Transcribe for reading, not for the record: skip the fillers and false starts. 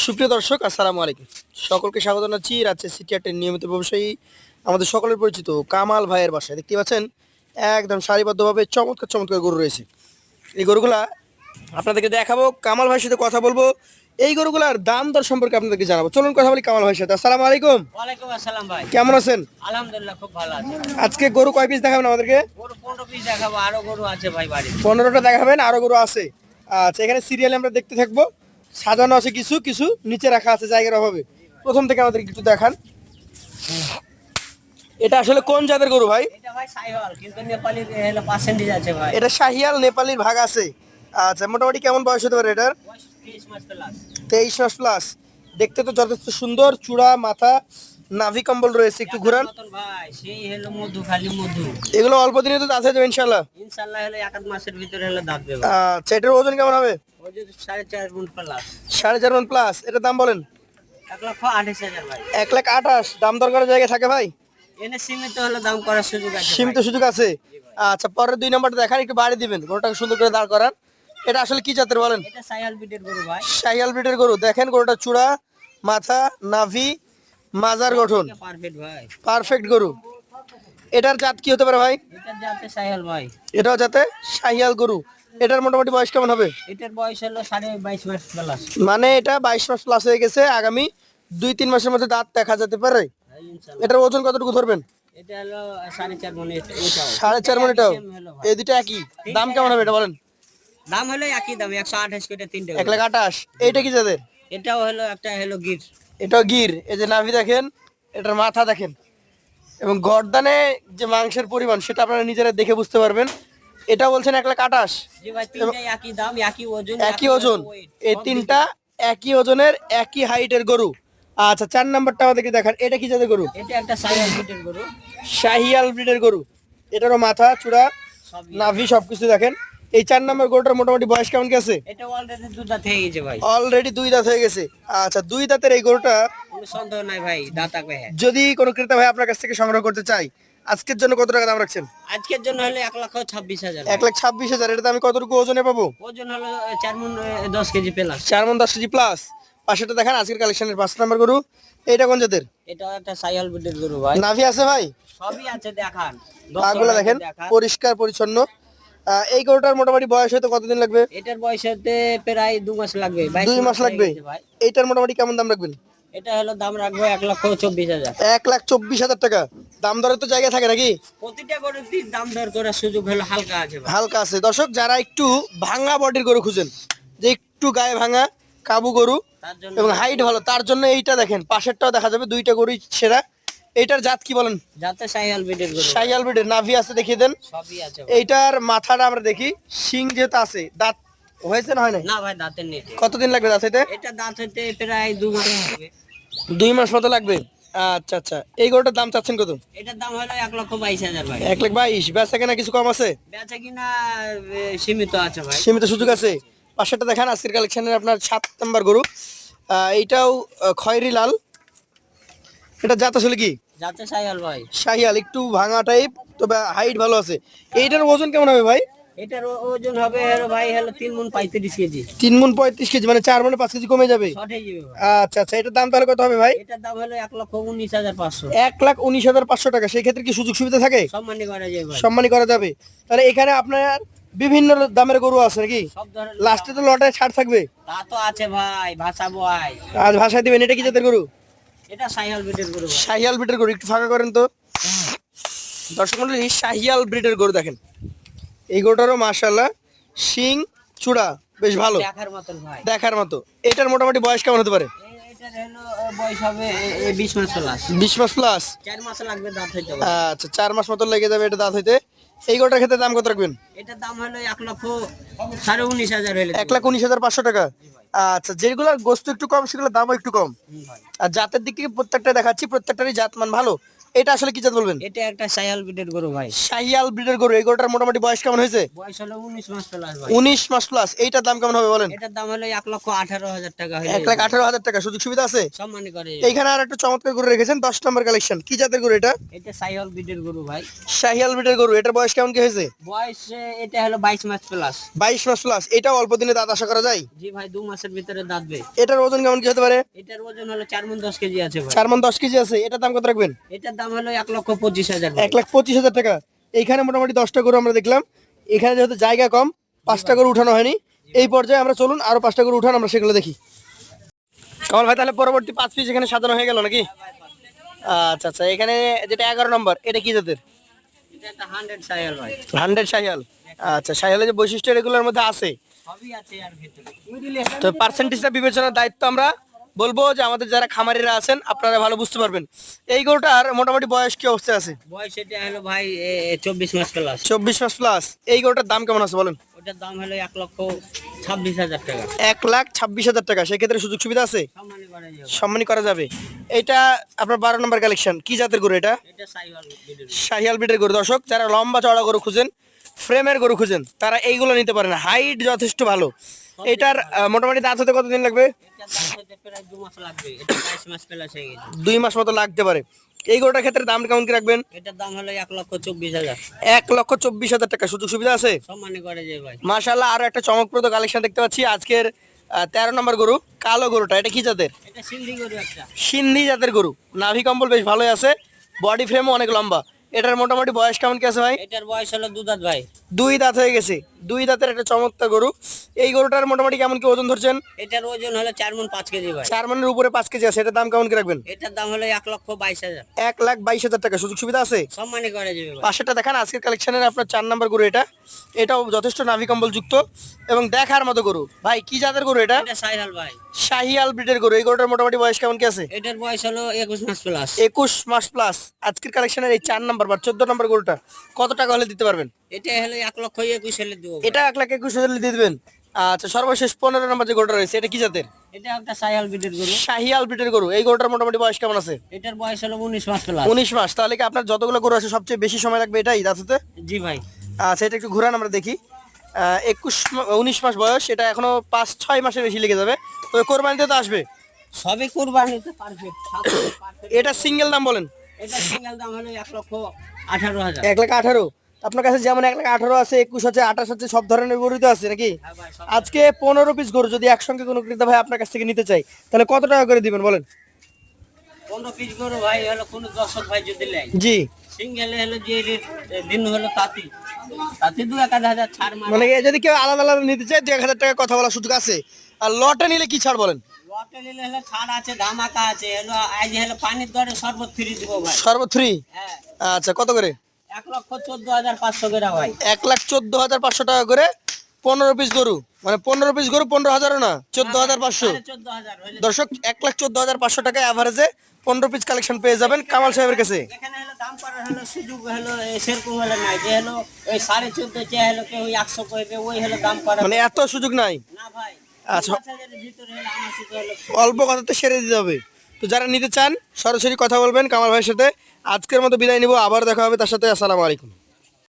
সুপ্রিয় দর্শক আসসালামু আলাইকুম। সকলকে স্বাগত জানাচ্ছি রাজশাহী সিটি হাটের নিয়মিত ব্যবসায়ী আমাদের সকলের পরিচিত কামাল ভাইয়ের বাসায়। দেখতে পাচ্ছেন একদম সারিবদ্ধভাবে চমৎকার চমৎকার গরু রয়েছে। এই গরুগুলা আপনাদেরকে দেখাবো, কামাল ভাইয়ের সাথে কথা বলবো, এই গরুগুলার দাম দর সম্পর্কে আপনাদেরকে জানাবো। চলুন কথা বলি কামাল ভাইয়ের সাথে। আসসালামু আলাইকুম। ওয়ালাইকুম আসসালাম ভাই। কেমন আছেন? আলহামদুলিল্লাহ খুব ভালো আছি। আজকে গরু কয় পিস দেখাবেন আমাদেরকে? গরু 15 পিস দেখাবো, আরো গরু আছে ভাই বাড়ি। 15টা দেখাবেন, আরো গরু আছে। আচ্ছা, এখানে সিরিয়ালে আমরা দেখতে থাকবো। সাজানো আছে কিছু কিছু, নিচে রাখা আছে জায়গার অভাবে। প্রথম থেকে আমাদের একটু দেখান। এটা আসলে কোন জাতের গরু ভাই? এটা ভাই সাইহল, কিন্তু নেপালি হলো পার্সেন্টেজ আছে ভাই। এটা শাহিয়াল নেপালির ভাগ আছে। আচ্ছা, মোটামুটি কেমন বয়স হতে পারে এটার? বয়স 30 মাস প্লাস। 23 মাস প্লাস। দেখতে তো যথেষ্ট সুন্দর, চূড়া মাথা নাভি কম্বল রয়েছে, একটু ঘুরান। মতন ভাই, সেই হলো মধু, খালি মধু। এগুলো অল্প দিনে তো আছে যাবে ইনশাআল্লাহ। ইনশাআল্লাহ হলো এক আধ মাসের ভিতরে হলো দাঁত দেবে। আচ্ছা, এটার ওজন কেমন হবে? ওই যে 4.5 গুণ প্লাস। 4.5 মণ প্লাস। এটার দাম বলেন? 1,28,000 ভাই। 1,28,000। দাম দর করার জায়গা থাকে ভাই? এনে সীমিত হলো দাম করার সুযোগ আছে। সীমিত সুযোগ আছে। আচ্ছা, পরের 2 নম্বরটা দেখান, একটু বাড়ি দিবেন, গরুটাকে সুন্দর করে দাঁড় করান। এটা আসলে কি জাতের বলেন? এটা সাইহল বিটের গরু ভাই। শাহিয়াল ব্রিডের গরু। দেখেন গরুটা চূড়া মাথা নাভি মাজার গঠন পারফেক্ট ভাই। পারফেক্ট গরু। এটার জাত কি হতে পারে ভাই? এটা যাতে সাইহল ভাই। এটাও যাতে শাহিয়াল গরু। এটার মোটামুটি বয়স কেমন হবে? এটার বয়স হলো 22.5 মাস প্লাস। মানে এটা 22 মাস প্লাস হয়ে গেছে, আগামী 2-3 মাসের মধ্যে দাঁত দেখা যেতে পারে। ইনশাআল্লাহ। এটার ওজন কতটুকু ধরবেন? এটা হলো 4.5 মণ। এটাও 4.5 মণ। এটাও এই দুটো একই দাম কেমন হবে এটা বলেন? দাম হলো একই দাম, 128 করে তিনটে। 1,28,000। এইটা কি যাদের? এটাও হলো একটা হলো গির। এটাও গির। এই যে নাভি দেখেন, এটার মাথা দেখেন, এবং গর্দানে যে মাংসের পরিমাণ সেটা আপনারা নিজেরা দেখে বুঝতে পারবেন। এটা বলছেন 1,28,000। জি ভাই, তিনটাই একই দাম, একই ওজন, একই ওজন। weight, এই সব তিনটা একই ওজনের, একই হাইটের গরু। আচ্ছা, 4 নাম্বারটা আমাদেরকে দেখান। এটা কি জাতের গরু? এটা একটা সাইহল বিটের গরু। শাহিয়াল ব্রিডের গরু। এটারও মাথা চূড়া সবই। নাভি সবকিছু দেখেন। এই 4 নাম্বার গরুটার মোটামুটি বয়স কেমন গেছে? এটা অলরেডি দুধ দাঁত হয়ে গেছে ভাই। অলরেডি 2 দাঁত হয়ে গেছে। আচ্ছা, 2 দাঁতের এই গরুটা কোনো সন্দেহ নাই ভাই, দাঁত থাকবে। হ্যাঁ, যদি কোনো ক্রেতা ভাই আপনার কাছ থেকে সংগ্রহ করতে চাই, আজকের জন্য কত টাকা দাম রাখছেন? আজকের জন্য হলো 1,26,000। 1,26,000। এটাতে আমি কতটুকু ওজনে পাবো? ওজন হলো 4 মণ 10 কেজি প্লাস। 4 মণ 10 কেজি প্লাস। পাশেটা দেখান, আজকের কালেকশনের 5 নাম্বার গরু। এইটা কোন জাতের? এটাও একটা সাইহল বিটের গরু ভাই। নাভি আছে ভাই? সবই আছে, দেখান। পাগুলা দেখেন, দেখান। পরিষ্কার পরিচ্ছন্ন। এই গরুটার মোটামুটি বয়স হয়তো কতদিন লাগবে? এটার বয়স হতে প্রায় 2 মাস লাগবে। 2 মাস লাগবে। ভাই, এইটার মোটামুটি কেমন দাম রাখবেন? এটা হলো দাম রাখবো 1,24,000। 1,24,000 টাকা। দাম দরের তো জায়গা থাকে নাকি? প্রতিটা গরুর দাম দর করার সুযোগ হলো হালকা আছে ভাই। হালকা আছে। দর্শক, যারা একটু ভাঙা বডির গরু খুঁজেন, যে একটু গায়ে ভাঙা কাবু গরু তার জন্য এবং হাইট ভালো, তার জন্য এইটা দেখেন। পাশেরটাও দেখা যাবে, দুইটা গরুই সেরা। এইটার জাত কি বলেন? যাতে সাইহল বিটের গরু। শাহিয়াল ব্রিডের। নাভি আছে, দেখিয়ে দেন। সবই আছে ভাই। এইটার মাথাটা আমরা দেখি, শিং যেহেতু আছে, দাঁত হয়েছে না হয় নাই? না ভাই, দাঁতের নেই। কতদিন লাগবে দাঁত হইতে? এটা দাঁত হতে প্রায় 2 মাস লাগবে। 2 মাস মতো লাগবে। আচ্ছা আচ্ছা, এই গরুটার দাম চাচ্ছেন কত? এটার দাম হলো 1,22,000 ভাই। 1,22,000। বেচা কেনা কিছু কম আছে? বেচা কিনা সীমিত আছে ভাই। সীমিত সুযোগ আছে। পাশেরটা দেখান, আজকের কালেকশনের আপনার 7 নাম্বার গরু। এইটাও খয়েরি লাল। এটা জাত আসলে কি? যাতে সাইহল ভাই। শাহিয়াল, একটু ভাঙা টাইপ, তবে হাইট ভালো আছে। এইটার ওজন কেমন হবে ভাই? এটার ওজন হবে হলো ভাই হলো 3 মণ 35 কেজি। 3 মণ 35 কেজি, মানে 4 মণে 5 কেজি কমে যাবে। শর্ট হয়ে যাবে ভাই। আচ্ছা আচ্ছা, এটার দাম তাহলে কত হবে ভাই? এটার দাম হলো 1,19,500। 1,19,500 টাকা। সেই ক্ষেত্রে কি সুযোগ সুবিধা থাকে? সম্মানী করা যায় ভাই। সম্মানী করা যাবে। তাহলে এখানে আপনার বিভিন্ন দামের গরু আছে নাকি? সব ধরনের লাস্টে তো লটে ছাড় থাকবে। তা তো আছে ভাই, ভাষাবো ভাই। আজ ভাষায় দিবেন। এটা কি জাতের গরু? এটা সাইহল বিটের গরু ভাই। শাহিয়াল ব্রিডের গরু। একটু ফাঁকা করেন তো। দর্শক মন্ডলী, শাহিয়াল ব্রিডের গরু দেখেন। এই গরুটারও মাশাআল্লাহ শিং চূড়া বেশ ভালো, দেখার মতন ভাই। দেখার মতো। এটার মোটামুটি বয়স কেমন হতে পারে? এটার হলো বয়স হবে 20 মাস প্লাস। 20 মাস প্লাস। 4 মাস লাগবে দাঁত হইতে ভাই। আচ্ছা, 4 মাস মতো লেগে যাবে এটা দাঁত হইতে। এই গরুটার ক্ষেত্রে দাম কত রাখবেন? এটার দাম হলো 1,19,500 হইলে। 1,19,500 টাকা। আচ্ছা, যেগুলোর গোস্ত একটু কম সেগুলোর দামও একটু কম। ভাই। আর জাতের দিক থেকে প্রত্যেকটা দেখাচ্ছি, প্রত্যেকটারই জাতমান ভালো। এটা আসলে কি জাত বলবেন? এটা একটা সাইয়াল বিটের গরু ভাই। শাহিয়াল ব্রিডের গরু। এই গরুটার মোটামুটি বয়স কেমন হয়েছে? বয়স হলো 19 মাস প্লাস ভাই। 19 মাস প্লাস। এইটার দাম কেমন হবে বলেন? এটার দাম হলো 1,18,000 টাকা হইলে 1,18,000 টাকা। সুযোগ সুবিধা আছে? সম্মানী করে। এইখানে আর একটা চমৎকার গরু রেখেছেন, 10 নম্বর কালেকশন। কি জাতের গরু এটা? এটা সাইয়াল বিটের গরু ভাই। শাহিয়াল ব্রিডের গরু। এটার বয়স কেমন কি হয়েছে? বয়স এটা হলো 22 মাস প্লাস। 22 মাস প্লাস। এটাও অল্প দিনে দাঁত আশা করা যায়? জি ভাই, 2 মাসের ভিতরে দাঁতবে। এটার ওজন কেমন কি হতে পারে? এটার ওজন হলো 4 মণ 10 কেজি আছে ভাই। 4 মণ 10 কেজি আছে। এটার দাম কত রাখবেন? এটার দাম হলো 1,25,000 ভাই। 1,25,000 টাকা। এইখানে মোটামুটি 10টা গরু আমরা দেখলাম। এখানে যেহেতু জায়গা কম, 5টা গরু উঠানো হয়নি। এই পর্যায়ে আমরা চলুন আরো 5টা গরু উঠান, আমরা সেগুলো দেখি। কামাল ভাই, তাহলে পরবর্তী 5 পিস এখানে সাজানো হয়ে গেল নাকি? আচ্ছা আচ্ছা, এখানে যেটা 11 নম্বর, এটা কি জাতের? এটা একটা 100 সাইয়াল ভাই। 100 শাহিয়াল। আচ্ছা, শাহিয়ালের যে বৈশিষ্ট্য এগুলোর মধ্যে আছে, সবই আছে এর ভিতরে। তো পার্সেন্টেজটা বিবেচনার দায়িত্ব আমরা বলবো যে আমাদের যারা খামারিরা আছেন আপনারা ভালো বুঝতে পারবেন। এই গরুটার মোটামুটি বয়স কি অবস্থায় আছে? বয়স এটা হলো ভাই 24 মাস প্লাস। 24 মাস প্লাস। এই গরুটার দাম কেমন আছে বলেন? ওটার দাম হলো 1,26,000 টাকা। 1,26,000 টাকা। সেক্ষেত্রে সুযোগ সুবিধা আছে? সম্মানী করে যাবে। সম্মানী করা যাবে। এটা আপনার 12 নম্বর কালেকশন। কি জাতের গরু এটা? এটা সাইয়াল বিটের। শাহিয়াল ব্রিডের গরু। দর্শক, যারা লম্বা চওড়া গরু খুঁজেন, ফ্রেমের গরু খুঁজেন, তারা এইগুলো নিতে পারেন। হাইট যথেষ্ট ভালো। এটার মোটামুটি দাঁত হতে কতদিন লাগবে? এটার দাম হতে প্রায় 2 মাস লাগবে। এটা 22 মাস প্লাস হয়ে গেছে। 2 মাস মতো লাগতে পারে। এই গরুটার ক্ষেত্রে দাম কেমন কি রাখবেন? এটার দাম হলো 1,24,000। 1,24,000 টাকা। সুযোগ সুবিধা আছে? সম্মানী করে যাবে ভাই। মাশাআল্লাহ, আরো একটা চমকপ্রদ কালেকশন দেখতে পাচ্ছি আজকের। 13 নম্বর গরু, কালো গরুটা, এটা কি জাতের? এটা সিন্ধি গরু একটা। সিন্ধি জাতের গরু। নাভি কম্বল বেশ ভালোই আছে, বডি ফ্রেমও অনেক লম্বা। এটার মোটামুটি বয়স কেমন কি আছে ভাই? এটার বয়স হলো 2 দাঁত ভাই। 2 দাঁত হয়ে গেছে। 2 দাঁতের একটা চমৎকার গরু। এই গরুটার মোটামুটি কেমন কি ওজন ধরছেন? এটার ওজন হলো 4 মণ 5 কেজি ভাই। 4 মণের উপরে 5 কেজি আছে। এটার দাম কেমন কি রাখবেন? এটার দাম হলো 1,22,000। 1,22,000 টাকা। সুযোগ সুবিধা আছে? সম্মানী করে যাবে ভাই। পাশেরটা দেখান, আজকের কালেকশনের আপনার 4 নম্বর গরু এটা। এটাও যথেষ্ট নাভি কম্বল যুক্ত এবং দেখার মতো গরু। ভাই, কি জাতের গরু এটা? এটা সাইয়াল ভাই। শাহিয়াল ব্রিডের গরু। এই গরুটার মোটামুটি বয়স কেমন কি আছে? এটার বয়স হলো 21 মাস প্লাস। 21 মাস প্লাস। আজকের কালেকশনের এই 4 নম্বর বা 14 নম্বর গরুটা কত টাকা হলে দিতে পারবেন? এটা হলো 1,21,000 হলে দেবো ভাই। এটা 1,21,000 দিয়ে দিবেন। আচ্ছা, সর্বশেষ 15 নম্বর যে গরুটা রয়েছে, এটা কি জাতের? এটা একটা সাইয়াল বিটের গরু। শাহিয়াল ব্রিডের গরু। এই গরুটার মোটামুটি বয়স কেমন আছে? এটার বয়স হলো 19 মাস প্লাস। 19 মাস। তাহলে কি আপনার যতগুলো গরু আছে সবচেয়ে বেশি সময় লাগবে এটাই দাঁত হতে? জি ভাই। আচ্ছা, এটা একটু ঘুরান আমরা দেখি। 19 মাস বয়স। এটা এখনো 5-6 মাসের বেশি লেগে যাবে। তবে কোরবানিতে তো আসবে। সবই কুরবানিতে পারফেক্ট। এটা সিঙ্গেল দাম বলেন? এটা সিঙ্গেল দাম হলো 1,18,000। 1,18,000। আপনার কাছে যেমন 1,18,000 আছে, 21 আছে, 28 আছে, সব ধরনের গরু তো আছে নাকি? হ্যাঁ ভাই, সব। আজকে 15 পিস গরু যদি একসঙ্গে কোনো ক্রেতা ভাই আপনার কাছ থেকে নিতে চাই, তাহলে কত টাকা করে দিবেন বলেন? 15 পিস গরু ভাই হলো কোন দর্শক ভাই যদি নেয়, জি, সিঙ্গেলে হলো যে রেট দিন হলো তাঁতি 2-1,000 ছাড় মারে। মানে যদি কেউ আলাদা আলাদা নিতে চায় 2,000 টাকা কথা বলার সুযোগ আছে। আর লটে নিলে কি ছাড় বলেন? লটে নিলে হলো ছাড় আছে, ধামাকা আছে। হলো আজ হলো পানির দরে শরবত ফ্রি দিব ভাই। সর্বোচ্চ 3। হ্যাঁ, আচ্ছা, কত করে? 1,14,500 করে ভাই। 1,14,500 টাকা করে 15 পিস গরু। মানে 15 পিস গরু 15,000 না, 14,500। 14,000 হইলে দর্শক, 1,14,500 টাকায় অ্যাভারেজে 15 পিস কালেকশন পেয়ে যাবেন কামাল সাহেবের কাছে। এখানে হলো দাম করার হলো সুযোগ হলো সেরকম হলো নাই যে হলো ওই 14.5 চেয়ে হলো কেউ 100 কইবে, ওই হলো দাম করা মানে এত সুযোগ নাই। না ভাই। আচ্ছা, 5,000 এর ভিতরে হলো আমার সাথে হলো অল্প কথাতে সেরে দিতে হবে। তো যারা নিতে চান সরাসরি কথা বলবেন কামাল ভাইয়ের সাথে। আজকের মতো বিদায় নিব, আবার দেখা হবে তার সাথে। আসসালামু আলাইকুম।